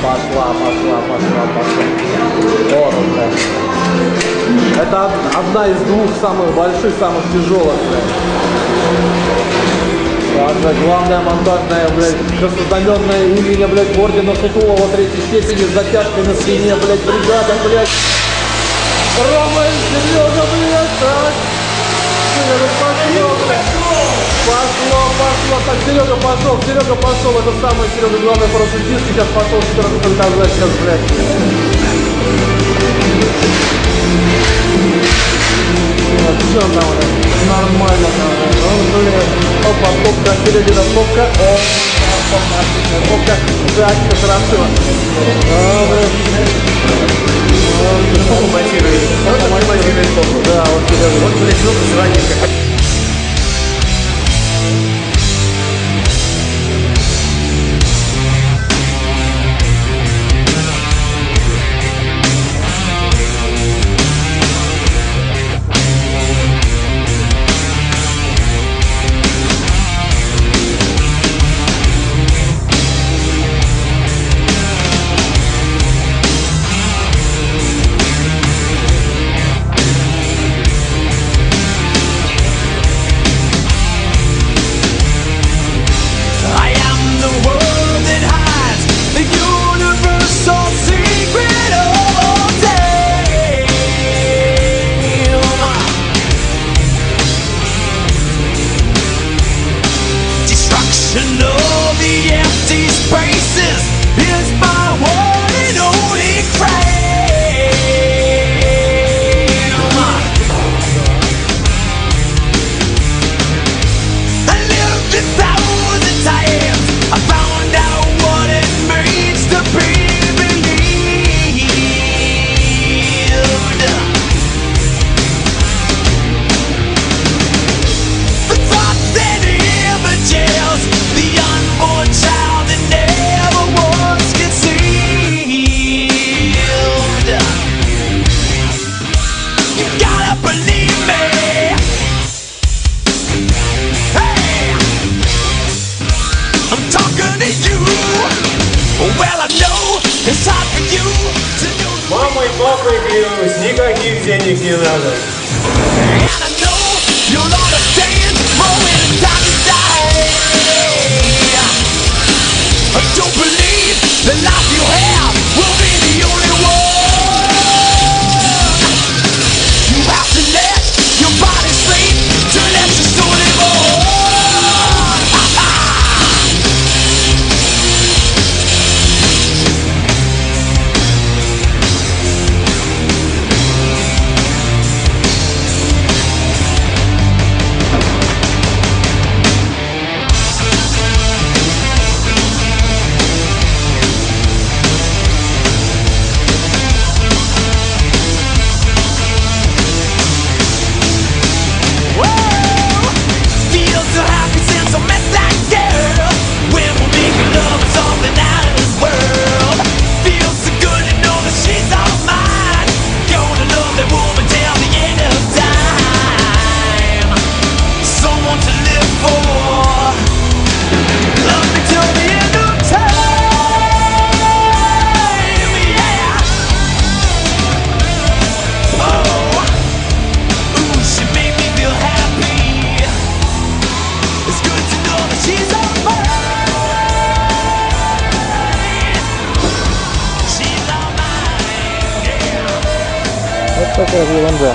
Пошла. Вот он, блядь. Это одна из двух самых больших, самых тяжелых, блядь. Также главная монтажная, блядь, краснознаменное имя, блядь, ордена Сутулова третьей степени с затяжкой на спине, блядь, бригада, блядь. Рома и Серега, блядь, так. Пошло. Так, Серега пошел. Это самый, Серега, главный хороший диск. Сейчас пошел, Серега, показать сейчас, блядь. Все там, нормально, блядь. Опа, топка, середина, топка. Топка. Так, все хорошо. Монтирует топку. Да, вот Серега. Вот, блядь, ну, позвонит, как... Мама и папа, клянусь, никаких денег не надо. Вот такая ерунда.